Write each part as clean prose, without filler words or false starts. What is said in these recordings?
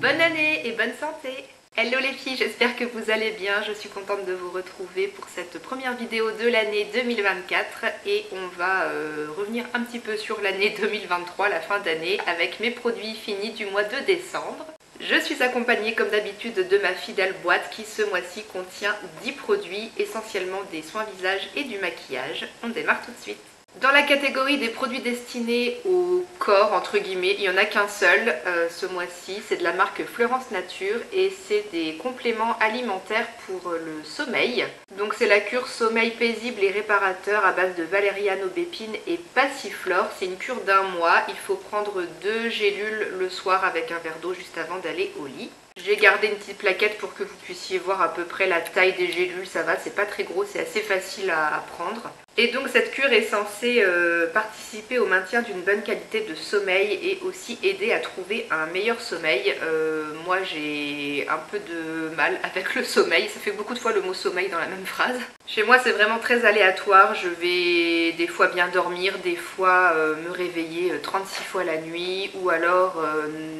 Bonne année et bonne santé! Hello les filles, j'espère que vous allez bien. Je suis contente de vous retrouver pour cette première vidéo de l'année 2024 et on va revenir un petit peu sur l'année 2023, la fin d'année, avec mes produits finis du mois de décembre. Je suis accompagnée comme d'habitude de ma fidèle boîte qui ce mois-ci contient 10 produits, essentiellement des soins visage et du maquillage. On démarre tout de suite. Dans la catégorie des produits destinés au corps, entre guillemets, il n'y en a qu'un seul ce mois-ci, c'est de la marque Fleurance Nature et c'est des compléments alimentaires pour le sommeil. Donc c'est la cure sommeil paisible et réparateur à base de valériane, aubépine et passiflore. C'est une cure d'un mois, il faut prendre 2 gélules le soir avec un verre d'eau juste avant d'aller au lit. J'ai gardé une petite plaquette pour que vous puissiez voir à peu près la taille des gélules, ça va, c'est pas très gros, c'est assez facile à prendre. Et donc cette cure est censée participer au maintien d'une bonne qualité de sommeil et aussi aider à trouver un meilleur sommeil. Moi j'ai un peu de mal avec le sommeil, ça fait beaucoup de fois le mot sommeil dans la même phrase. Chez moi c'est vraiment très aléatoire, je vais des fois bien dormir, des fois me réveiller 36 fois la nuit ou alors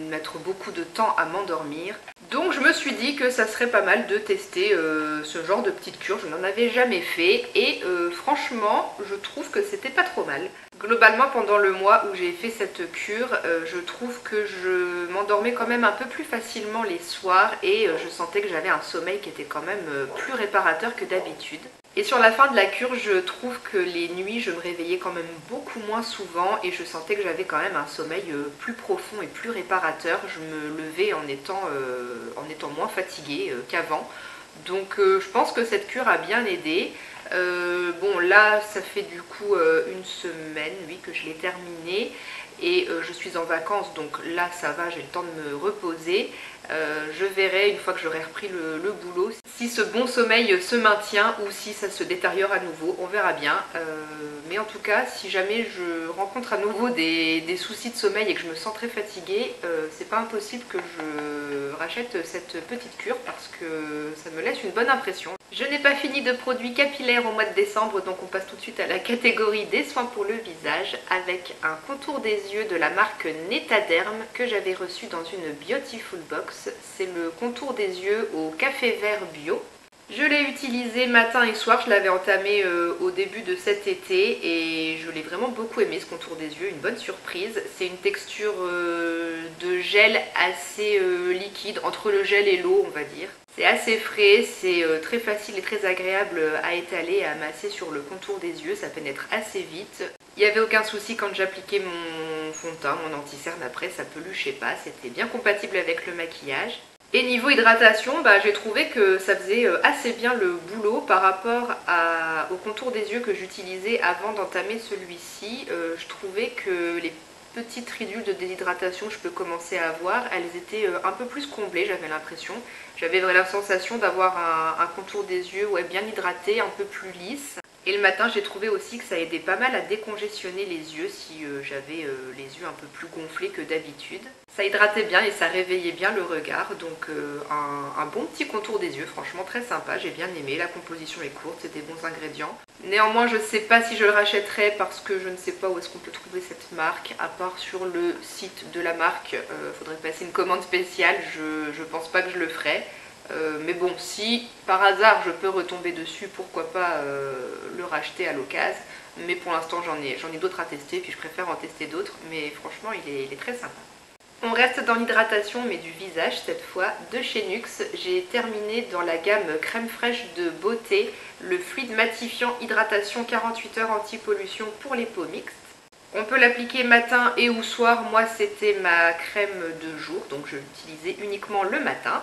mettre beaucoup de temps à m'endormir. Donc je me suis dit que ça serait pas mal de tester ce genre de petite cure, je n'en avais jamais fait et franchement je trouve que c'était pas trop mal. Globalement pendant le mois où j'ai fait cette cure, je trouve que je m'endormais quand même un peu plus facilement les soirs et je sentais que j'avais un sommeil qui était quand même plus réparateur que d'habitude. Et sur la fin de la cure, je trouve que les nuits, je me réveillais quand même beaucoup moins souvent et je sentais que j'avais quand même un sommeil plus profond et plus réparateur. Je me levais en étant moins fatiguée qu'avant. Donc je pense que cette cure a bien aidé. Bon là, ça fait du coup une semaine, oui, que je l'ai terminée. Et je suis en vacances, donc là ça va, j'ai le temps de me reposer. Je verrai une fois que j'aurai repris le boulot si ce bon sommeil se maintient ou si ça se détériore à nouveau, on verra bien. Mais en tout cas, si jamais je rencontre à nouveau des soucis de sommeil et que je me sens très fatiguée, c'est pas impossible que je rachète cette petite cure parce que ça me laisse une bonne impression. Je n'ai pas fini de produits capillaires au mois de décembre, donc on passe tout de suite à la catégorie des soins pour le visage avec un contour des yeux de la marque Netaderm que j'avais reçu dans une Beautiful Box. C'est le contour des yeux au café vert bio. Je l'ai utilisé matin et soir, je l'avais entamé au début de cet été et je l'ai vraiment beaucoup aimé ce contour des yeux, une bonne surprise. C'est une texture de gel assez liquide, entre le gel et l'eau on va dire. C'est assez frais, c'est très facile et très agréable à étaler et à masser sur le contour des yeux, ça pénètre assez vite. Il n'y avait aucun souci quand j'appliquais mon fond de teint, mon anti-cerne après, ça peluchait pas, c'était bien compatible avec le maquillage. Et niveau hydratation, j'ai trouvé que ça faisait assez bien le boulot par rapport au contour des yeux que j'utilisais avant d'entamer celui-ci. Je trouvais que les petites ridules de déshydratation que je peux commencer à avoir, elles étaient un peu plus comblées, j'avais l'impression. J'avais la sensation d'avoir un contour des yeux bien hydraté, un peu plus lisse. Et le matin, j'ai trouvé aussi que ça aidait pas mal à décongestionner les yeux si j'avais les yeux un peu plus gonflés que d'habitude. Ça hydratait bien et ça réveillait bien le regard, donc un bon petit contour des yeux, franchement très sympa, j'ai bien aimé, la composition est courte, c'est des bons ingrédients. Néanmoins, je ne sais pas si je le rachèterai parce que je ne sais pas où est-ce qu'on peut trouver cette marque, à part sur le site de la marque, faudrait passer une commande spéciale, je pense pas que je le ferai. Mais bon, si par hasard je peux retomber dessus, pourquoi pas le racheter à l'occasion. Mais pour l'instant j'en ai d'autres à tester, puis je préfère en tester d'autres, mais franchement il est très sympa. On reste dans l'hydratation mais du visage cette fois, de chez NUX. J'ai terminé dans la gamme crème fraîche de beauté, le fluide matifiant hydratation 48 heures anti-pollution pour les peaux mixtes. On peut l'appliquer matin et ou soir, moi c'était ma crème de jour, donc je l'utilisais uniquement le matin.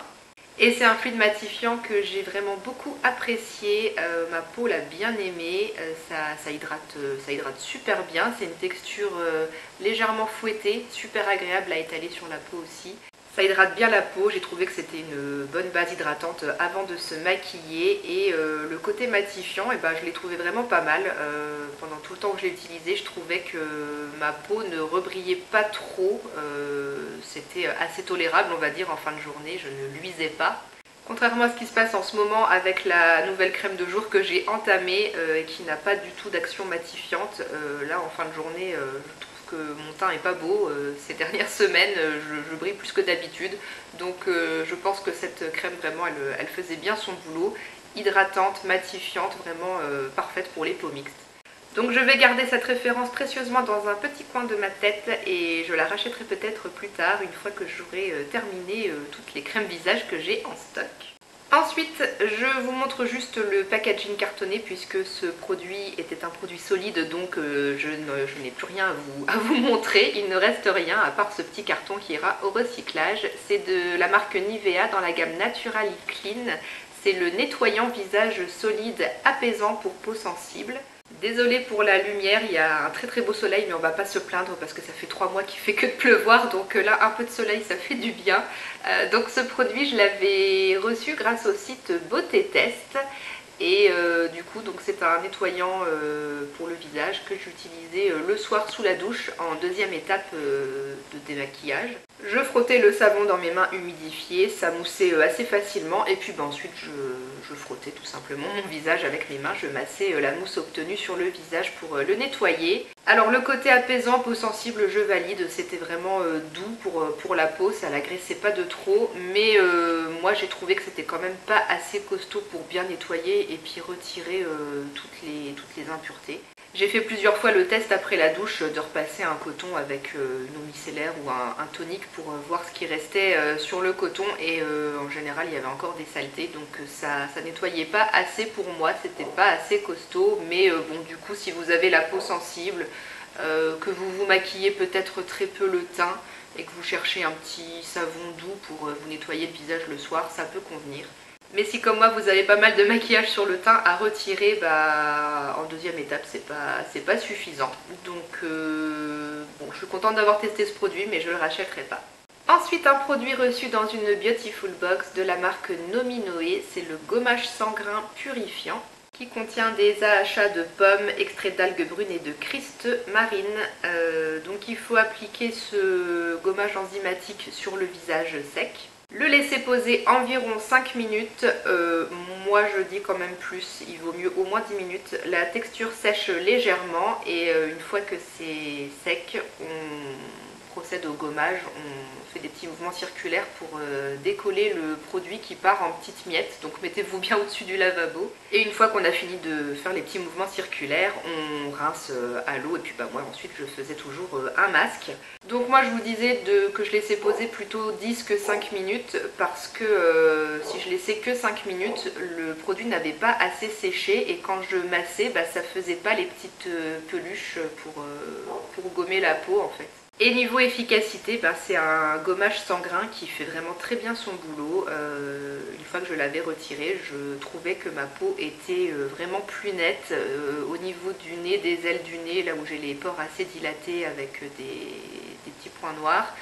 Et c'est un fluide matifiant que j'ai vraiment beaucoup apprécié, ma peau l'a bien aimé, ça hydrate super bien, c'est une texture légèrement fouettée, super agréable à étaler sur la peau aussi. Ça hydrate bien la peau, j'ai trouvé que c'était une bonne base hydratante avant de se maquiller et le côté matifiant, je l'ai trouvé vraiment pas mal. Pendant tout le temps que je l'ai utilisé, je trouvais que ma peau ne rebrillait pas trop, c'était assez tolérable on va dire en fin de journée, je ne luisais pas. Contrairement à ce qui se passe en ce moment avec la nouvelle crème de jour que j'ai entamée et qui n'a pas du tout d'action matifiante, là en fin de journée je trouve que mon teint est pas beau. Ces dernières semaines, je brille plus que d'habitude. Donc je pense que cette crème, vraiment, elle faisait bien son boulot. Hydratante, matifiante, vraiment parfaite pour les peaux mixtes. Donc je vais garder cette référence précieusement dans un petit coin de ma tête et je la rachèterai peut-être plus tard, une fois que j'aurai terminé toutes les crèmes visage que j'ai en stock. Ensuite, je vous montre juste le packaging cartonné puisque ce produit était un produit solide, donc je n'ai plus rien à vous montrer. Il ne reste rien à part ce petit carton qui ira au recyclage. C'est de la marque Nivea dans la gamme Naturally Clean. C'est le nettoyant visage solide apaisant pour peau sensible. Désolée pour la lumière, il y a un très beau soleil, mais on va pas se plaindre parce que ça fait 3 mois qu'il fait que de pleuvoir, donc là un peu de soleil ça fait du bien. Donc ce produit je l'avais reçu grâce au site Beauté Test et du coup donc c'est un nettoyant pour le visage que j'utilisais le soir sous la douche en deuxième étape de démaquillage. Je frottais le savon dans mes mains humidifiées, ça moussait assez facilement et puis ensuite je frottais tout simplement mon visage avec mes mains, je massais la mousse obtenue sur le visage pour le nettoyer. Alors le côté apaisant, peau sensible, je valide, c'était vraiment doux pour la peau, ça l'agressait pas de trop, mais moi j'ai trouvé que c'était quand même pas assez costaud pour bien nettoyer et puis retirer toutes les impuretés. J'ai fait plusieurs fois le test après la douche de repasser un coton avec une eau micellaire ou un tonique pour voir ce qui restait sur le coton et en général il y avait encore des saletés, donc ça nettoyait pas assez pour moi, c'était pas assez costaud, mais bon, du coup si vous avez la peau sensible, que vous vous maquillez peut-être très peu le teint et que vous cherchez un petit savon doux pour vous nettoyer le visage le soir, ça peut convenir. Mais si comme moi vous avez pas mal de maquillage sur le teint à retirer, en deuxième étape c'est pas suffisant. Donc bon, je suis contente d'avoir testé ce produit mais je le rachèterai pas. Ensuite un produit reçu dans une Beautiful Box de la marque Nominoé, c'est le gommage sans grains purifiant qui contient des AHA de pommes, extraits d'algues brunes et de cristaux marines. Donc il faut appliquer ce gommage enzymatique sur le visage sec. Le laisser poser environ 5 minutes, moi je dis quand même plus, il vaut mieux au moins 10 minutes. La texture sèche légèrement et une fois que c'est sec, on procède au gommage, on fait des petits mouvements circulaires pour décoller le produit qui part en petites miettes. Donc mettez-vous bien au-dessus du lavabo. Et une fois qu'on a fini de faire les petits mouvements circulaires, on rince à l'eau et puis moi ensuite je faisais toujours un masque. Donc moi je vous disais que je laissais poser plutôt 10 que 5 minutes parce que si je laissais que 5 minutes, le produit n'avait pas assez séché et quand je massais, ça faisait pas les petites peluches pour gommer la peau en fait. Et niveau efficacité, c'est un gommage sans grains qui fait vraiment très bien son boulot. Une fois que je l'avais retiré, je trouvais que ma peau était vraiment plus nette au niveau du nez, des ailes du nez, là où j'ai les pores assez dilatés avec des petits points noirs.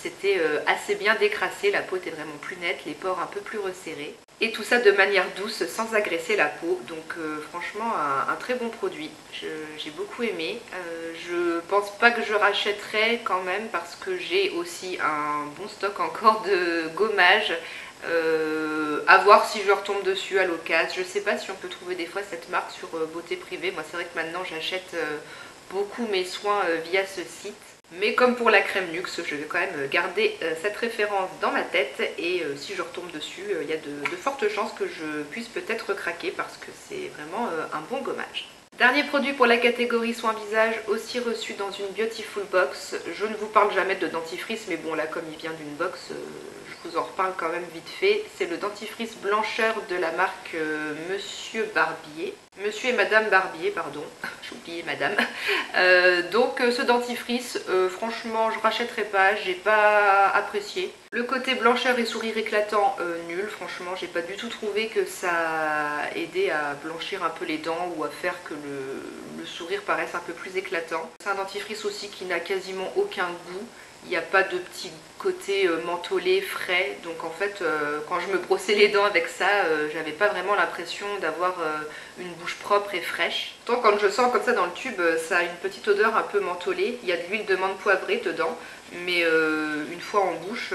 C'était assez bien décrassé, la peau était vraiment plus nette, les pores un peu plus resserrés. Et tout ça de manière douce, sans agresser la peau. Donc franchement, un très bon produit. J'ai beaucoup aimé. Je pense pas que je rachèterai quand même parce que j'ai aussi un bon stock encore de gommage. À voir si je retombe dessus à l'occasion. Je sais pas si on peut trouver des fois cette marque sur Beauté Privée. Moi c'est vrai que maintenant j'achète beaucoup mes soins via ce site. Mais comme pour la crème Luxe, je vais quand même garder cette référence dans ma tête et si je retombe dessus, il y a de fortes chances que je puisse peut-être craquer parce que c'est vraiment un bon gommage. Dernier produit pour la catégorie soins visage, aussi reçu dans une Beautiful Box. Je ne vous parle jamais de dentifrice, mais bon là comme il vient d'une box, je vous en reparle quand même vite fait. C'est le dentifrice blancheur de la marque Monsieur Barbier. Monsieur et Madame Barbier, pardon, j'ai oublié Madame. Donc ce dentifrice, franchement je rachèterai pas, j'ai pas apprécié. Le côté blancheur et sourire éclatant, nul, franchement j'ai pas du tout trouvé que ça aidait à blanchir un peu les dents ou à faire que le sourire paraisse un peu plus éclatant. C'est un dentifrice aussi qui n'a quasiment aucun goût. Il n'y a pas de petit côté mentholé, frais, donc en fait quand je me brossais les dents avec ça, j'avais pas vraiment l'impression d'avoir une bouche propre et fraîche. Pourtant quand je sens comme ça dans le tube, ça a une petite odeur un peu mentholée, il y a de l'huile de menthe poivrée dedans, mais une fois en bouche,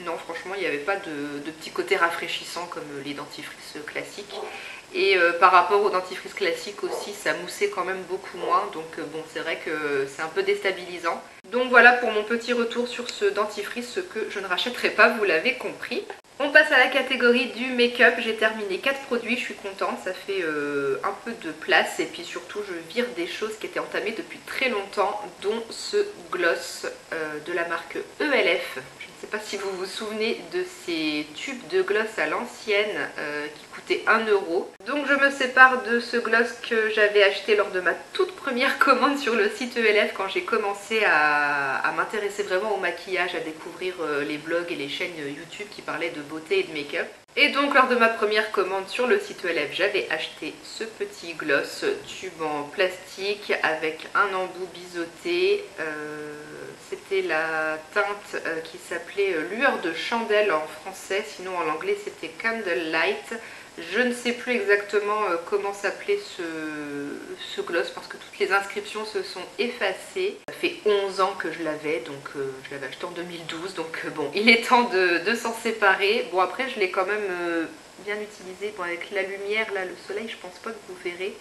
non franchement il n'y avait pas de petit côté rafraîchissant comme les dentifrices classiques. Et par rapport au dentifrice classique aussi, ça moussait quand même beaucoup moins. Donc bon, c'est vrai que c'est un peu déstabilisant. Donc voilà pour mon petit retour sur ce dentifrice, ce que je ne rachèterai pas, vous l'avez compris. On passe à la catégorie du make-up. J'ai terminé 4 produits, je suis contente, ça fait un peu de place. Et puis surtout, je vire des choses qui étaient entamées depuis très longtemps, dont ce gloss de la marque ELF. Je ne sais pas si vous vous souvenez de ces tubes de gloss à l'ancienne qui coûtaient 1 euro. Donc je me sépare de ce gloss que j'avais acheté lors de ma toute première commande sur le site ELF quand j'ai commencé à m'intéresser vraiment au maquillage, à découvrir les blogs et les chaînes YouTube qui parlaient de beauté et de make-up. Et donc lors de ma première commande sur le site ELF, j'avais acheté ce petit gloss tube en plastique avec un embout biseauté. C'était la teinte qui s'appelait Lueur de chandelle en français, sinon en anglais c'était Candlelight. Je ne sais plus exactement comment s'appelait ce gloss parce que toutes les inscriptions se sont effacées. Ça fait 11 ans que je l'avais, donc je l'avais acheté en 2012, donc bon, il est temps de s'en séparer. Bon, après je l'ai quand même bien utilisé. Bon, avec la lumière, là, le soleil, je pense pas que vous verrez.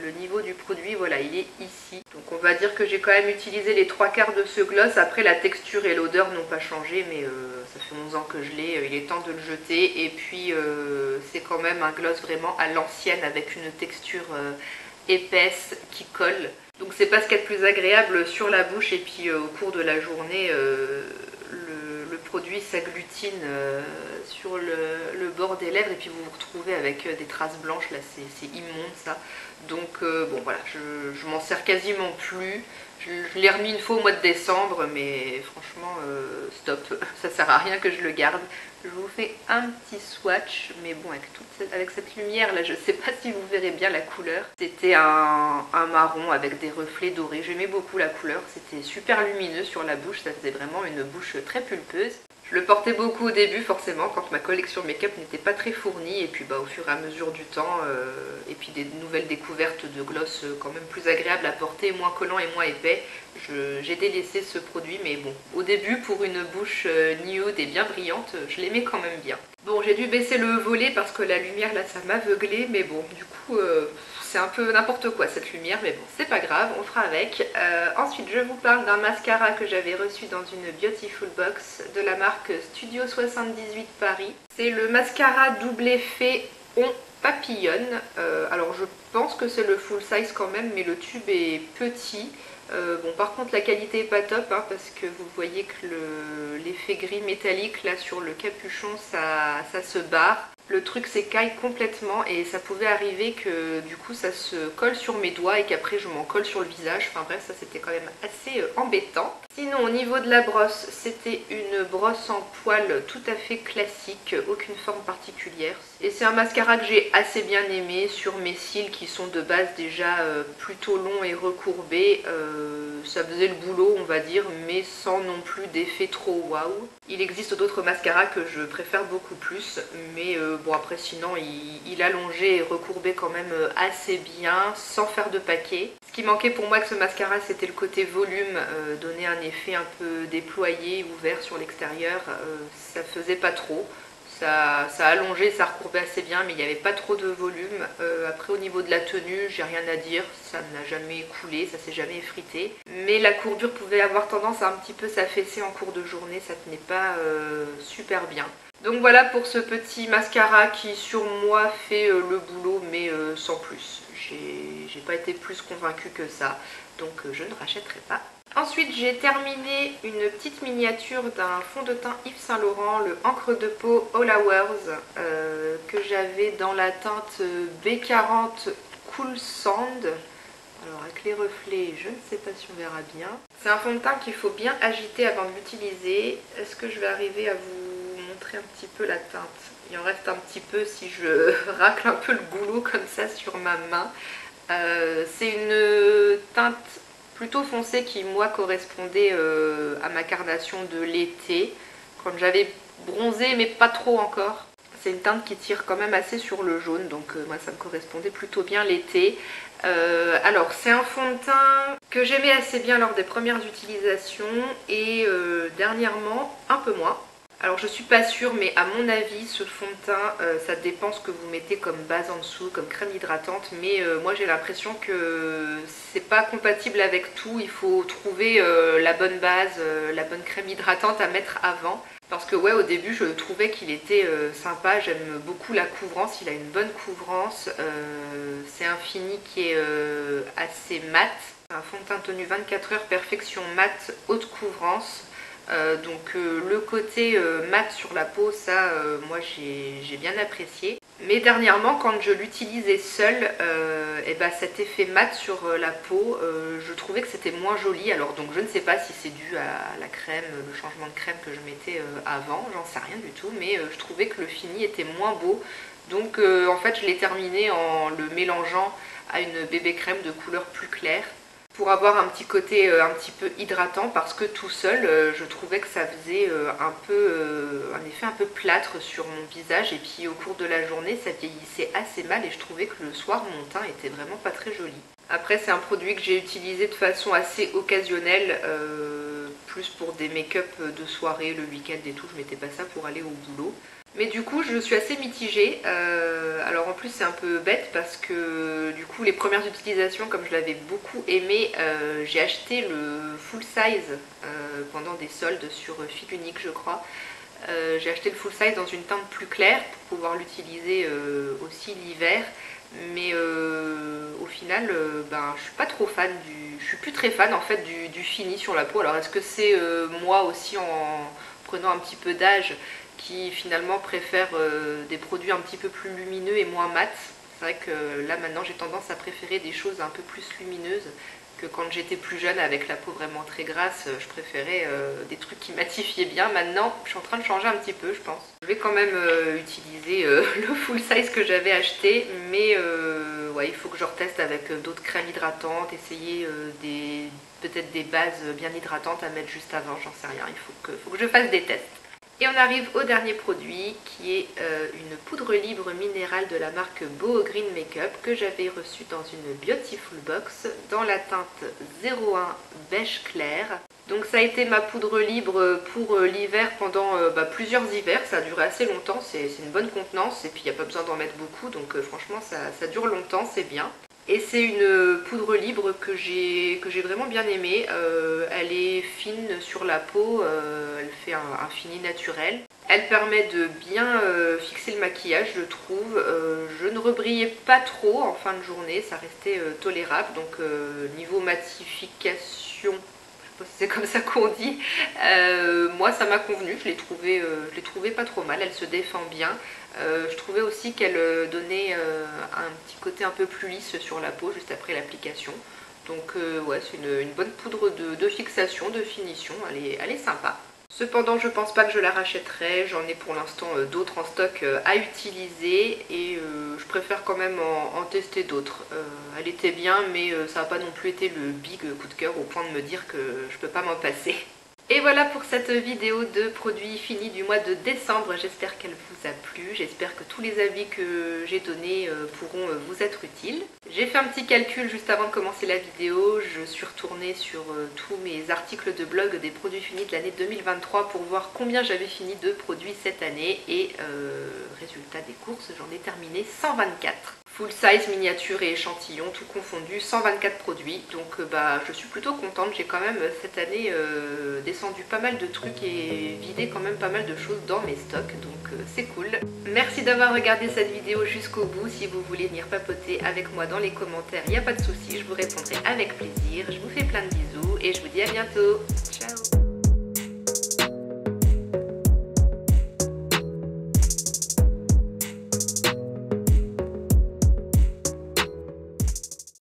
Le niveau du produit, voilà, il est ici. Donc on va dire que j'ai quand même utilisé les 3/4 de ce gloss. Après la texture et l'odeur n'ont pas changé, mais ça fait 11 ans que je l'ai, il est temps de le jeter. Et puis c'est quand même un gloss vraiment à l'ancienne avec une texture épaisse qui colle. Donc c'est pas ce qu'il y a de plus agréable sur la bouche. Et puis au cours de la journée, le produit s'agglutine sur le bord des lèvres et puis vous vous retrouvez avec des traces blanches. Là c'est immonde ça. Donc bon voilà, je m'en sers quasiment plus. Je l'ai remis une fois au mois de décembre, mais franchement stop, ça sert à rien que je le garde. Je vous fais un petit swatch, mais bon, avec cette lumière là, je sais pas si vous verrez bien la couleur. C'était un marron avec des reflets dorés. J'aimais beaucoup la couleur, c'était super lumineux sur la bouche, ça faisait vraiment une bouche très pulpeuse. Je le portais beaucoup au début forcément quand ma collection make-up n'était pas très fournie, et puis bah, au fur et à mesure du temps et puis des nouvelles découvertes de gloss quand même plus agréables à porter, moins collants et moins épais, j'ai délaissé ce produit. Mais bon, au début pour une bouche nude et bien brillante, je l'aimais quand même bien. Bon, j'ai dû baisser le volet parce que la lumière là ça m'aveuglait, mais bon du coup c'est un peu n'importe quoi cette lumière, mais bon c'est pas grave, on fera avec. Ensuite je vous parle d'un mascara que j'avais reçu dans une Beautiful Box de la marque Studio 78 Paris. C'est le mascara double effet On Papillonne. Alors je pense que c'est le full size quand même, mais le tube est petit. Bon, par contre la qualité est pas top hein, parce que vous voyez que l'effet gris métallique là sur le capuchon ça se barre. Le truc s'écaille complètement et ça pouvait arriver que du coup ça se colle sur mes doigts et qu'après je m'en colle sur le visage. Enfin bref, ça c'était quand même assez embêtant. Sinon au niveau de la brosse, c'était une brosse en poils tout à fait classique, aucune forme particulière. Et c'est un mascara que j'ai assez bien aimé sur mes cils qui sont de base déjà plutôt longs et recourbés. Ça faisait le boulot on va dire, mais sans non plus d'effet trop waouh. Il existe d'autres mascaras que je préfère beaucoup plus, mais bon après sinon il allongeait et recourbait quand même assez bien sans faire de paquet. Ce qui manquait pour moi avec ce mascara c'était le côté volume, donner un effet un peu déployé, ouvert sur l'extérieur, ça faisait pas trop. Ça allongeait, ça recourbait assez bien, mais il n'y avait pas trop de volume. Après au niveau de la tenue, j'ai rien à dire, ça n'a jamais coulé, ça s'est jamais effrité. Mais la courbure pouvait avoir tendance à un petit peu s'affaisser en cours de journée, ça tenait pas super bien. Donc voilà pour ce petit mascara qui sur moi fait le boulot, mais sans plus. J'ai pas été plus convaincue que ça, donc je ne rachèterai pas. Ensuite j'ai terminé une petite miniature d'un fond de teint Yves Saint Laurent, le encre de peau All Hours, que j'avais dans la teinte B40 Cool Sand. Alors avec les reflets, je ne sais pas si on verra bien. C'est un fond de teint qu'il faut bien agiter avant de l'utiliser. Est-ce que je vais arriver à vous montrer un petit peu la teinte? Il en reste un petit peu si je racle un peu le boulot comme ça sur ma main. C'est une teinte plutôt foncée qui moi correspondait à ma carnation de l'été, quand j'avais bronzé mais pas trop encore. C'est une teinte qui tire quand même assez sur le jaune, donc moi ça me correspondait plutôt bien l'été. Alors c'est un fond de teint que j'aimais assez bien lors des premières utilisations et dernièrement un peu moins. Alors je suis pas sûre, mais à mon avis ce fond de teint ça dépend ce que vous mettez comme base en dessous, comme crème hydratante, mais moi j'ai l'impression que c'est pas compatible avec tout. Il faut trouver la bonne base, la bonne crème hydratante à mettre avant. Parce que ouais, au début je trouvais qu'il était sympa, j'aime beaucoup la couvrance, il a une bonne couvrance, c'est un fini qui est assez mat, un fond de teint tenu 24 heures perfection mat haute couvrance. Le côté mat sur la peau, ça moi j'ai bien apprécié. Mais dernièrement quand je l'utilisais seule, et ben cet effet mat sur la peau, je trouvais que c'était moins joli. Alors donc je ne sais pas si c'est dû à la crème, le changement de crème que je mettais avant, j'en sais rien du tout, mais je trouvais que le fini était moins beau. Donc en fait je l'ai terminé en le mélangeant à une bébé crème de couleur plus claire, pour avoir un petit côté un petit peu hydratant, parce que tout seul je trouvais que ça faisait un effet un peu plâtre sur mon visage, et puis au cours de la journée ça vieillissait assez mal et je trouvais que le soir mon teint était vraiment pas très joli. Après c'est un produit que j'ai utilisé de façon assez occasionnelle, plus pour des make-up de soirée, le week-end et tout, je mettais pas ça pour aller au boulot. Mais du coup je suis assez mitigée, alors en plus c'est un peu bête parce que du coup les premières utilisations, comme je l'avais beaucoup aimé, j'ai acheté le full size pendant des soldes sur Fil Unique je crois. J'ai acheté le full size dans une teinte plus claire pour pouvoir l'utiliser aussi l'hiver. Mais au final je suis pas trop fan je suis plus très fan en fait du fini sur la peau. Alors est-ce que c'est moi aussi en prenant un petit peu d'âge qui finalement préfère des produits un petit peu plus lumineux et moins mat? C'est vrai que là maintenant j'ai tendance à préférer des choses un peu plus lumineuses que quand j'étais plus jeune avec la peau vraiment très grasse. Je préférais des trucs qui matifiaient bien. Maintenant je suis en train de changer un petit peu je pense. Je vais quand même utiliser le full size que j'avais acheté, mais ouais, il faut que je reteste avec d'autres crèmes hydratantes, essayer peut-être des bases bien hydratantes à mettre juste avant, j'en sais rien, il faut que je fasse des tests. Et on arrive au dernier produit qui est une poudre libre minérale de la marque Boho Green Makeup que j'avais reçue dans une Beautiful Box dans la teinte 01 beige clair. Donc ça a été ma poudre libre pour l'hiver pendant plusieurs hivers, ça a duré assez longtemps, c'est une bonne contenance et puis il n'y a pas besoin d'en mettre beaucoup, donc franchement ça dure longtemps, c'est bien. Et c'est une poudre libre que j'ai vraiment bien aimée. Elle est fine sur la peau, elle fait un fini naturel. Elle permet de bien fixer le maquillage, je trouve. Je ne rebrillais pas trop en fin de journée, ça restait tolérable. Donc niveau matification, je sais pas si c'est comme ça qu'on dit, moi ça m'a convenu, je l'ai trouvé pas trop mal, elle se défend bien. Je trouvais aussi qu'elle donnait un petit côté un peu plus lisse sur la peau juste après l'application. Donc ouais, c'est une bonne poudre de fixation, de finition, elle est sympa. Cependant je pense pas que je la rachèterai, j'en ai pour l'instant d'autres en stock à utiliser et je préfère quand même en tester d'autres. Elle était bien, mais ça n'a pas non plus été le big coup de cœur au point de me dire que je peux pas m'en passer. Et voilà pour cette vidéo de produits finis du mois de décembre, j'espère qu'elle vous a plu, j'espère que tous les avis que j'ai donnés pourront vous être utiles. J'ai fait un petit calcul juste avant de commencer la vidéo, je suis retournée sur tous mes articles de blog des produits finis de l'année 2023 pour voir combien j'avais fini de produits cette année et résultat des courses, j'en ai terminé 124. Full size, miniature et échantillon, tout confondu, 124 produits. Donc je suis plutôt contente, j'ai quand même cette année descendu pas mal de trucs et vidé quand même pas mal de choses dans mes stocks, donc c'est cool. Merci d'avoir regardé cette vidéo jusqu'au bout. Si vous voulez venir papoter avec moi dans les commentaires, il n'y a pas de souci, je vous répondrai avec plaisir. Je vous fais plein de bisous et je vous dis à bientôt.